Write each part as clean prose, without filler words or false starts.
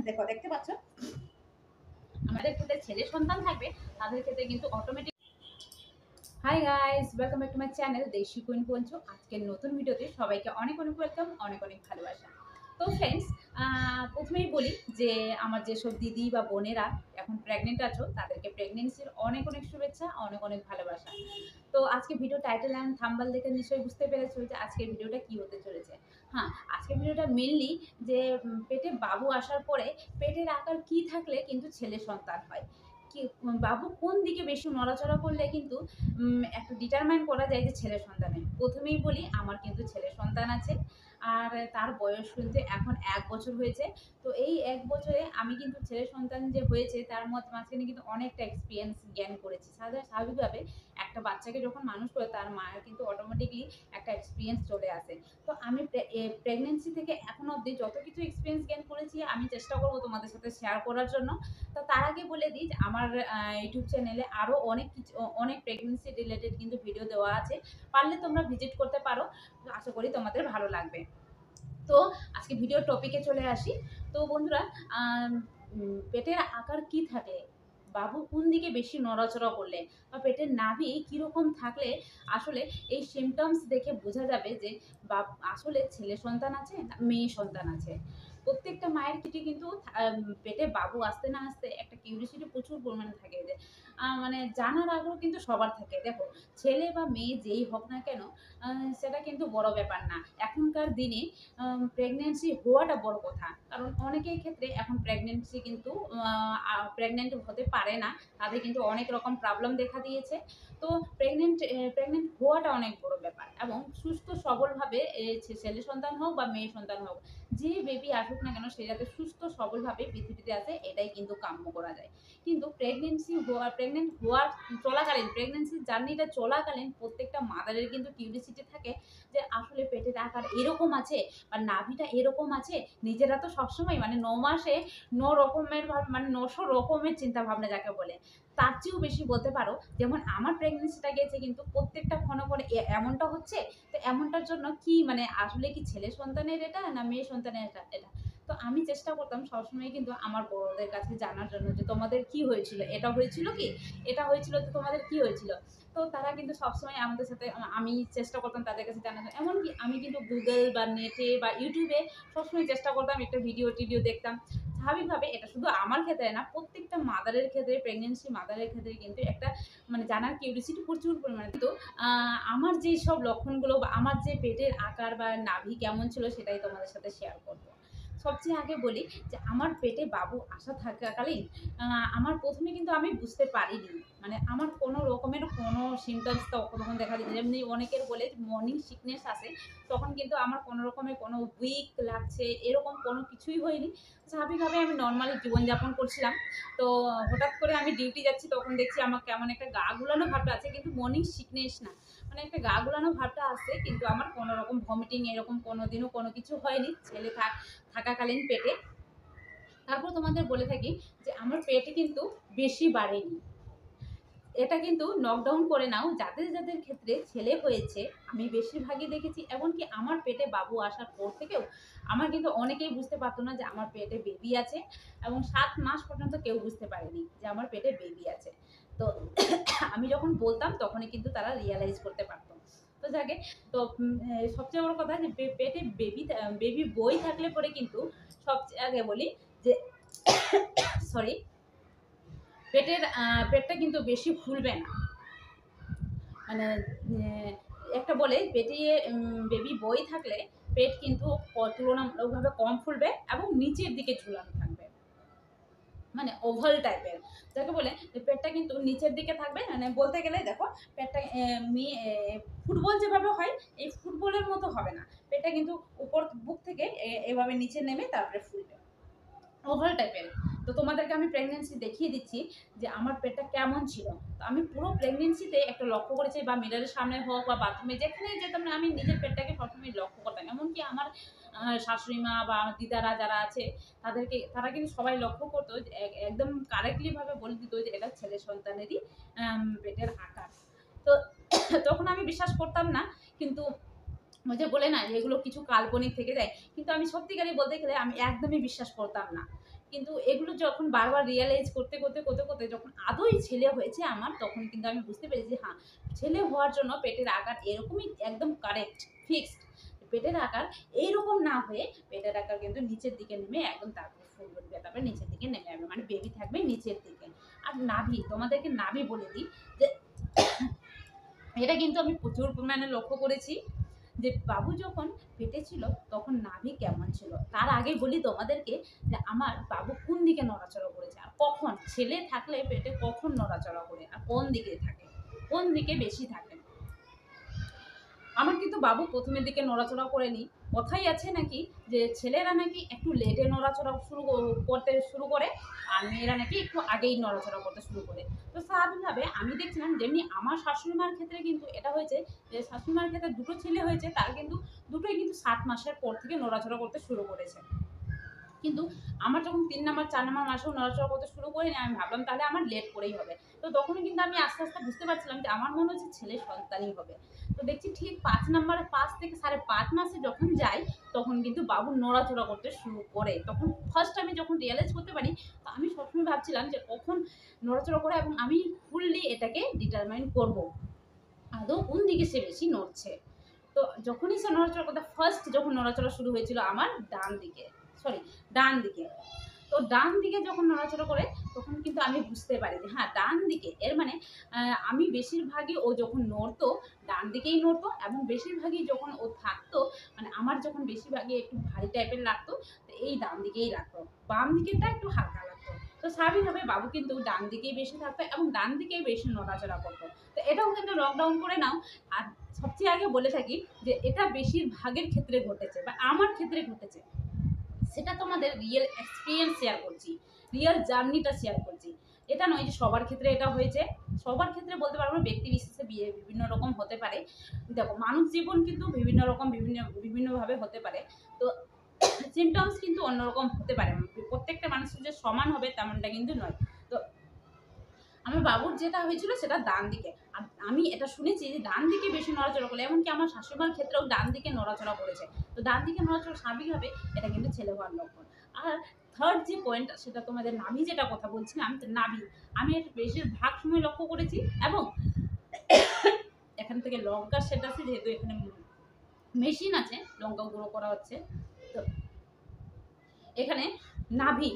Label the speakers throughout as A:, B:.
A: দেখো দেখতে পাচ্ছ আমাদের ক্ষেত্রে ছেলে সন্তান থাকবে তাদের ক্ষেত্রে কিন্তু automatic. Hi guys, welcome back to my channel দেশি কুইন পঞ্চু। আজকের নতুন ভিডিওতে সবাইকে অনেক অনেক ওয়েলকাম, অনেক অনেক ভালোবাসা। তো ফ্রেন্ডস, প্রথমেই বলি যে আমার যেসব দিদি বা বোনেরা এখন প্রেগনেন্ট আছো তাদেরকে প্রেগনেন্সির অনেক অনেক শুভেচ্ছা, অনেক অনেক ভালোবাসা। তো আজকে ভিডিও টাইটেল অ্যান্ড থাম্বনেল দেখে নিশ্চয়ই বুঝতে পেরেছো যে আজকের ভিডিওটা কি হতে চলেছে। হ্যাঁ, আজকের ভিডিওটা মেনলি যে পেটে বাবু আসার পরে পেটের আকার কি থাকলে কিন্তু ছেলে সন্তান হয়, কি বাবু কোন দিকে বেশি নড়াচড়া করলে কিন্তু একটা ডিটারমাইন করা যায় যে ছেলে সন্তানের। প্রথমেই বলি আমার কিন্তু ছেলে সন্তান আছে, আর তার বয়স কিন্তু এখন 1 বছর হয়েছে। তো এই 1 বছরে আমি কিন্তু ছেলে সন্তান যে হয়েছে তার মাঝখানে কিন্তু অনেকটা এক্সপিরিয়েন্স জ্ঞান করেছি। স্বাভাবিকভাবে একটা বাচ্চাকে যখন মানুষ করে তার মায়ের কিন্তু অটোমেটিকলি একটা এক্সপিরিয়েন্স চলে আসে। তো আমি প্রেগনেন্সি থেকে এখন অবধি যত কিছু এক্সপিরিয়েন্স জ্ঞান করেছি আমি চেষ্টা করবো তোমাদের সাথে শেয়ার করার জন্য। তো তার আগে বলে দিই যে আমার ইউটিউব চ্যানেলে আরও অনেক প্রেগনেন্সি রিলেটেড কিন্তু ভিডিও দেওয়া আছে, পারলে তোমরা ভিজিট করতে পারো। আশা করি তোমাদের ভালো লাগবে। তো আজকে ভিডিওর টপিকে চলে আসি। তো বন্ধুরা, পেটের আকার কি থাকলে, বাবু কোন দিকে বেশি নড়াচড়া করলে, বা পেটের নাভি কীরকম থাকলে আসলে এই সিমটমস দেখে বোঝা যাবে যে আসলে ছেলে সন্তান আছে না মেয়ে সন্তান আছে। প্রত্যেকটা মায়ের ক্ষেত্রে কিন্তু পেটে বাবু আসতে না আসতে একটা কিউরিসিটি প্রচুর পরিমাণে থাকে, যে মানে জানার আগ্রহ কিন্তু সবার থাকে। দেখো, ছেলে বা মেয়ে যেই হোক না কেন সেটা কিন্তু বড় ব্যাপার না এখনকার দিনে। প্রেগনেন্সি হওয়াটা বড় কথা, কারণ অনেকের ক্ষেত্রে এখন প্রেগনেন্সি কিন্তু প্রেগনেন্ট হতে পারে না, তাদের কিন্তু অনেক রকম প্রবলেম দেখা দিয়েছে। তো প্রেগনেন্ট হওয়াটা অনেক বড় ব্যাপার, এবং সুস্থ সবলভাবে ছেলে সন্তান হোক বা মেয়ে সন্তান হোক, যে বেবি আসুক না কেন সে যাতে সুস্থ সবলভাবে পৃথিবীতে আসে এটাই কিন্তু কাম্য করা যায়। কিন্তু প্রেগনেন্ট হওয়ার চলাকালীন, প্রেগনেন্সির জার্নিটা চলাকালীন প্রত্যেকটা মাদারের কিন্তু কিউরিসিটি থাকে যে আসলে পেটের আকার এরকম আছে বা নাভিটা এরকম আছে। নিজেরা তো সবসময় মানে 9 মাসে 9 রকমের মানে 900 রকমের চিন্তা ভাবনা যাকে বলে, তার চেয়েও বেশি বলতে পারো। যেমন আমার প্রেগনেন্সিটা গেছে কিন্তু প্রত্যেকটা ক্ষণে ক্ষণে এমনটা হচ্ছে, তো এমনটার জন্য কি মানে আসলে কি ছেলে সন্তানের এটা না মেয়ে সন্তানের এটা। তো আমি চেষ্টা করতাম সবসময় কিন্তু আমার বড়দের কাছে জানার জন্য যে তোমাদের কি হয়েছিল, এটা হয়েছিল কি, এটা হয়েছিল, তো তোমাদের কি হয়েছিল। তো তারা কিন্তু সবসময় আমাদের সাথে, আমি চেষ্টা করতাম তাদের কাছে জানার জন্য। এমনকি আমি কিন্তু গুগল বা নেটে বা ইউটিউবে সবসময় চেষ্টা করতাম, একটা ভিডিও টিডিও দেখতাম। স্বাভাবিকভাবে এটা শুধু আমার ক্ষেত্রে না, প্রত্যেকটা মাদারের ক্ষেত্রে, প্রেগনেন্সি মাদারের ক্ষেত্রে কিন্তু একটা মানে জানার কিউরিসিটি প্রচুর পরিমাণে। কিন্তু আমার যেই সব লক্ষণগুলো বা আমার যে পেটের আকার বা নাভি কেমন ছিল সেটাই তোমাদের সাথে শেয়ার করবো। সবচেয়ে আগে বলি যে আমার পেটে বাবু আসা থাকাকালীন আমার প্রথমে কিন্তু আমি বুঝতে পারিনি, মানে আমার কোনো রকমের কোনো সিমটমস তখন দেখা দিত। যেমনি অনেকের বলে মর্নিং সিকনেস আসে, তখন কিন্তু আমার কোনো রকমের কোনো উইক লাগছে এরকম কোনো কিছুই হয়নি। স্বাভাবিকভাবে আমি নর্মাল জীবনযাপন করছিলাম। তো হঠাৎ করে আমি ডিউটি যাচ্ছি, তখন দেখছি আমার কেমন একটা গা গুলানো ভাবটা আছে, কিন্তু মর্নিং সিকনেস না, মানে একটা গা গুলানো ভাবটা আসছে, কিন্তু আমার কোনো রকম ভমিটিং এরকম কোনো দিনও কোনো কিছু হয়নি ছেলে থাকাকালীন পেটে। তারপর তোমাদের বলে থাকি যে আমার পেটে কিন্তু বেশি বাড়েনি, এটা কিন্তু নকডাউন করে নাও যাদের যাদের ক্ষেত্রে ছেলে হয়েছে। আমি বেশিরভাগই দেখেছি, এমনকি আমার পেটে বাবু আসার পর থেকেও আমার কিন্তু অনেকেই বুঝতে পারতো না যে আমার পেটে বেবি আছে, এবং 7 মাস পর্যন্ত কেউ বুঝতে পারেনি যে আমার পেটে বেবি আছে। তো আমি যখন বলতাম তখনই কিন্তু তারা রিয়ালাইজ করতে পারতো। তো যাকে, তো সবচেয়ে বড় কথা যে পেটে বেবি বই থাকলে পরে কিন্তু সবচেয়ে আগে বলি যে সরি, পেটটা কিন্তু বেশি ফুলবে না। মানে একটা বলে পেটে বেবি বই থাকলে পেট কিন্তু তুলনামূলকভাবে কম ফুলবে এবং নিচের দিকে ঝুলানো থাকবে, মানে ওভাল টাইপের যাকে বলে। পেটটা কিন্তু নিচের দিকে থাকবে, মানে বলতে গেলে দেখো পেটটা ফুটবল যেভাবে হয় এই ফুটবলের মতো হবে না, পেটটা কিন্তু উপর বুক থেকে এভাবে নিচে নেমে তারপরে ফুলবে, ওভাল টাইপের। তো তোমাদেরকে আমি প্রেগনেন্সি দেখিয়ে দিচ্ছি যে আমার পেটটা কেমন ছিল। তো আমি পুরো প্রেগনেন্সিতে একটা লক্ষ্য করেছি, বা মিররের সামনে হোক বা বাথরুমে যেখানে যেতাম না, আমি নিজের পেটটাকে সবসময় লক্ষ্য করতাম। এমনকি আমার শাশুড়ি মা বা আমার দিদারা যারা আছে তারা কিন্তু সবাই লক্ষ্য করতো, যে একদম কারেক্টলিভাবে বলে দিত যে এটা ছেলে সন্তানেরই পেটের আকার। তো তখন আমি বিশ্বাস করতাম না, কিন্তু ওই যে বলে না এগুলো কিছু কাল্পনিক থেকে যায়, কিন্তু আমি সত্যিকারই বলতে গেলে আমি একদমই বিশ্বাস করতাম না। কিন্তু এগুলো যখন বারবার রিয়ালাইজ করতে করতে করতে করতে যখন আদৌই ছেলে হয়েছে আমার, তখন কিন্তু আমি বুঝতে পেরেছি হ্যাঁ, ছেলে হওয়ার জন্য পেটের আকার এরকমই একদম কারেক্ট ফিক্সড। পেটের আকার এইরকম না হয়ে পেটের আকার কিন্তু নিচের দিকে নেমে একদম তারপর ফুল উঠবে, তারপরে নিচের দিকে নেমে যাবে, মানে বেবি থাকবে নিচের দিকে। আর নাভি, তোমাদেরকে নাভি বলে দিই যে এটা কিন্তু আমি প্রচুর পরিমাণে লক্ষ্য করেছি যে বাবু যখন পেটে ছিল তখন নাভি কেমন ছিল। তার আগে বলি তোমাদেরকে যে আমার বাবু কোন দিকে নড়াচড়া করেছে আর কখন, ছেলে থাকলে পেটে কখন নড়াচড়া করে আর কোন দিকে থাকে, কোন দিকে বেশি থাকে। আমার কিন্তু বাবু প্রথমের দিকে নড়াচড়া করেনি। কথাই আছে নাকি যে ছেলেরা নাকি একটু লেটে নড়াচড়া করতে শুরু করে আর মেয়েরা নাকি একটু আগেই নড়াচড়া করতে শুরু করে। তো স্বাভাবিকভাবে আমি দেখছিলাম যেমনি আমার শাশুড়ি মার ক্ষেত্রে কিন্তু এটা হয়েছে যে শাশুড়ি মার ক্ষেত্রে দুটো ছেলে হয়েছে, তার কিন্তু দুটোই কিন্তু 7 মাসের পর থেকে নড়াচড়া করতে শুরু করেছে। কিন্তু আমার যখন 3 নাম্বার 4 নাম্বার মাসেও নড়াচড়া করতে শুরু করিনি, আমি ভাবলাম তাহলে আমার লেট করেই হবে। তো তখনই কিন্তু আমি আস্তে আস্তে বুঝতে পারছিলাম যে আমার মনে হচ্ছে ছেলে সন্তানই হবে। তো দেখছি ঠিক 5 থেকে 5.5 মাসে যখন যাই, তখন কিন্তু বাবু নড়াচড়া করতে শুরু করে। তখন ফার্স্ট আমি যখন রিয়ালাইজ করতে পারি, তো আমি সবসময় ভাবছিলাম যে কখন নড়াচড়া করে এবং আমি ফুললি এটাকে ডিটারমাইন করব আদৌ কোন দিকে সে বেশি নড়ছে। তো যখনই সে নড়াচড়া করতে ফার্স্ট যখন নড়াচড়া শুরু হয়েছিল আমার ডান দিকে। তো ডান দিকে যখন নড়াচড়া করে তখন কিন্তু আমি বুঝতে পারি যে হ্যাঁ ডান দিকে, এর মানে আমি বেশিরভাগই ও যখন নড়তো ডান দিকেই নড়তো এবং বেশিরভাগই যখন ও থাকতো, মানে আমার যখন বেশিরভাগই একটু ভারী টাইপের লাগতো তো এই ডান দিকেই রাখতো, বাম দিকেরটা একটু হালকা লাগতো। তো স্বাভাবিকভাবে বাবু কিন্তু ডান দিকেই বেশি থাকতো এবং ডান দিকেই বেশি নড়াচড়া করতো। তো এটাও কিন্তু লকডাউন করে নাও। আর সবচেয়ে আগে বলে থাকি যে এটা বেশিরভাগের ক্ষেত্রে ঘটেছে বা আমার ক্ষেত্রে ঘটেছে, সেটা তোমাদের রিয়েল এক্সপিরিয়েন্স শেয়ার করছি, রিয়েল জার্নিটা শেয়ার করছি। এটা নয় যে সবার ক্ষেত্রে এটা হয়েছে, সবার ক্ষেত্রে বলতে পারবো ব্যক্তি বিশেষে বিভিন্ন রকম হতে পারে। দেখো মানুষ জীবন কিন্তু বিভিন্ন রকম বিভিন্নভাবে হতে পারে। তো সিমটমস কিন্তু অন্যরকম হতে পারে, প্রত্যেকটা মানুষের যে সমান হবে তেমনটা কিন্তু নয়। তো আমার বাবুর যেটা হয়েছিল সেটা ডান দিকে। আর আমি এটা শুনেছি যে ডান দিকে বেশি নড়াচড়া করলে, এমনকি আমার শাশুড়িমার ক্ষেত্রেও ডান দিকে নড়াচড়া করেছে। তো ডান দিকে নড়াচড়া স্বাভাবিকভাবে এটা কিন্তু ছেলে হওয়ার লক্ষণ। আর থার্ড যে পয়েন্ট সেটা তোমাদের নাভি, যেটা কথা বলছিলাম তো নাভি, আমি এটা বেশিরভাগ সময় লক্ষ্য করেছি। এবং এখান থেকে লঙ্কা সেট আছে, যেহেতু এখানে মেশিন আছে লঙ্কা গুঁড়ো করা হচ্ছে। তো এখানে নাভি,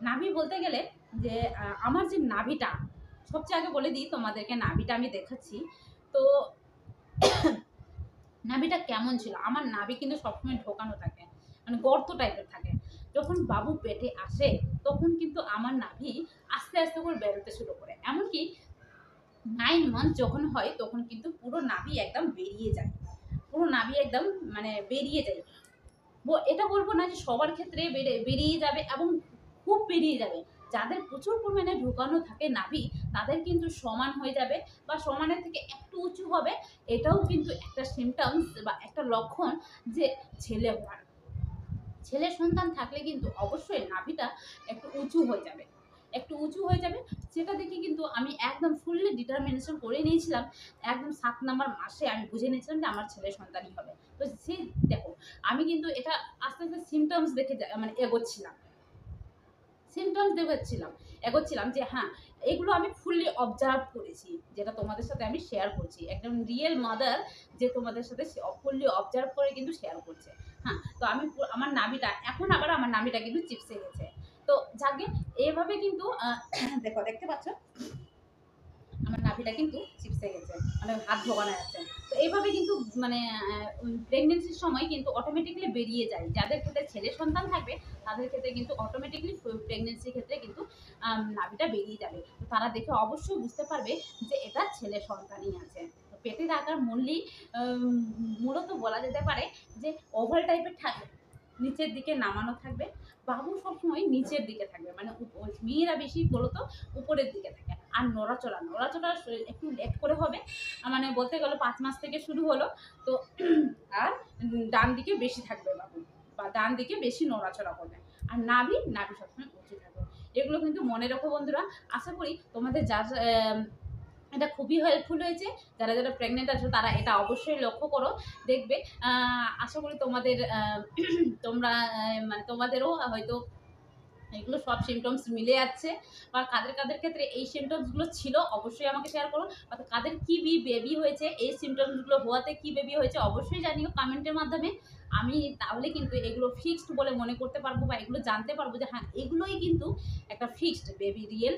A: নাভি বলতে গেলে যে আমার যে নাভিটা, সবচেয়ে আগে বলে দিই তোমাদেরকে নাভিটা আমি দেখাচ্ছি। তো নাভিটা কেমন ছিল, আমার নাভি কিন্তু সবসময় ঢোকানো থাকে, মানে গর্ত টাইপের থাকে। যখন বাবু পেটে আসে তখন কিন্তু আমার নাভি আস্তে আস্তে করে বেরোতে শুরু করে, এমনকি 9 মান্থ যখন হয় তখন কিন্তু পুরো নাভি একদম বেরিয়ে যায়, পুরো নাভি একদম মানে বেরিয়ে যায়। এটা বলবো না যে সবার ক্ষেত্রে বেরিয়ে যাবে এবং খুব বেরিয়ে যাবে। যাদের প্রচুর পরিমাণে ঢোকানো থাকে নাভি, তাদের কিন্তু সমান হয়ে যাবে বা সমানের থেকে একটু উঁচু হবে। এটাও কিন্তু একটা সিমটমস বা একটা লক্ষণ যে ছেলে হওয়ার। ছেলে সন্তান থাকলে কিন্তু অবশ্যই নাভিটা একটু উঁচু হয়ে যাবে, একটু উঁচু হয়ে যাবে। সেটা দেখে কিন্তু আমি একদম ফুললি ডিটারমিনেশন করে নিয়েছিলাম। একদম 7 নাম্বার মাসে আমি বুঝে নিয়েছিলাম যে আমার ছেলে সন্তানই হবে। তো সে দেখো আমি কিন্তু এটা আস্তে আস্তে সিমটমস দেখে মানে এগোচ্ছিলাম, সিমটমস এগোচ্ছিলাম যে হ্যাঁ এগুলো আমি ফুললি অবজার্ভ করেছি, যেটা তোমাদের সাথে আমি শেয়ার করছি। একদম রিয়েল মাদার যে তোমাদের সাথে ফুললি অবজার্ভ করে কিন্তু শেয়ার করছে। হ্যাঁ, তো আমি আমার নাভিটা এখন আবার আমার নাভিটা কিন্তু চিপসে গেছে। তো যাকে এইভাবে কিন্তু দেখো দেখতে পাচ্ছ আমার নাভিটা কিন্তু চিপসে গেছে, মানে হাত ঢোকানো যাচ্ছে। তো এইভাবে কিন্তু মানে প্রেগনেন্সির সময় কিন্তু অটোমেটিকলি বেরিয়ে যায়। যাদের ক্ষেত্রে ছেলে সন্তান থাকবে তাদের ক্ষেত্রে কিন্তু অটোমেটিকলি প্রেগনেন্সির ক্ষেত্রে কিন্তু নাভিটা বেরিয়ে যাবে। তো তারা দেখে অবশ্যই বুঝতে পারবে যে এটা ছেলে সন্তানই আছে। তো পেটের আকার মূলত বলা যেতে পারে যে ওভাল টাইপের থাকবে, নিচের দিকে নামানো থাকবে। বাবু সবসময় নিচের দিকে থাকবে, মানে মেয়েরা বেশি বলতো উপরের দিকে থাকে। আর নড়াচড়া একটু লেট করে হবে, মানে বলতে গেলে 5 মাস থেকে শুরু হলো। তো আর ডান দিকে বেশি থাকবে বাবু, বা ডান দিকে বেশি নড়াচড়া করবে। আর নাভি সবসময় উঁচু থাকবে। এগুলো কিন্তু মনে রাখো বন্ধুরা। আশা করি তোমাদের এটা খুবই হেল্পফুল হয়েছে। যারা যারা প্রেগনেন্ট আছো তারা এটা অবশ্যই লক্ষ্য করো, দেখবে আশা করি তোমাদের তোমরা মানে তোমাদেরও হয়তো এগুলো সব সিমটমস মিলে যাচ্ছে, বা কাদের কাদের ক্ষেত্রে এই সিমটমসগুলো ছিল অবশ্যই আমাকে শেয়ার করো, অর্থাৎ কাদের কী বেবি হয়েছে, এই সিমটমসগুলো হওয়াতে কী বেবি হয়েছে অবশ্যই জানিও কমেন্টের মাধ্যমে। আমি তাহলে কিন্তু এগুলো ফিক্সড বলে মনে করতে পারবো, বা এগুলো জানতে পারবো যে হ্যাঁ এগুলোই কিন্তু একটা ফিক্সড বেবি, রিয়েল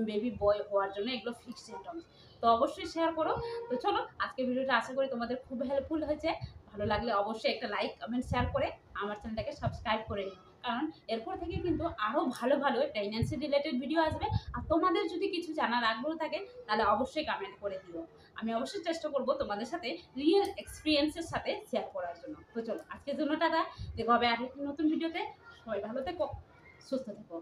A: বেবি বয় হওয়ার জন্য এগুলো ফিক্সড সিমটমস। তো অবশ্যই শেয়ার করো। তো চলো আজকে ভিডিওটা আশা করি তোমাদের খুব হেল্পফুল হয়েছে। ভালো লাগলে অবশ্যই একটা লাইক কমেন্ট শেয়ার করে আমার চ্যানেলটাকে সাবস্ক্রাইব করে নিও, কারণ এরপর থেকে কিন্তু আরও ভালো ভালো প্রেগন্যান্সি রিলেটেড ভিডিও আসবে। আর তোমাদের যদি কিছু জানার আগ্রহ থাকে তাহলে অবশ্যই কমেন্ট করে দিও, আমি অবশ্যই চেষ্টা করব তোমাদের সাথে রিয়েল এক্সপিরিয়েন্সের সাথে শেয়ার করার জন্য। তো চলো আজকের জন্য টাটা, দেখা হবে আরেকটি নতুন ভিডিওতে। সবাই ভালো থেকো, সুস্থ থেকো।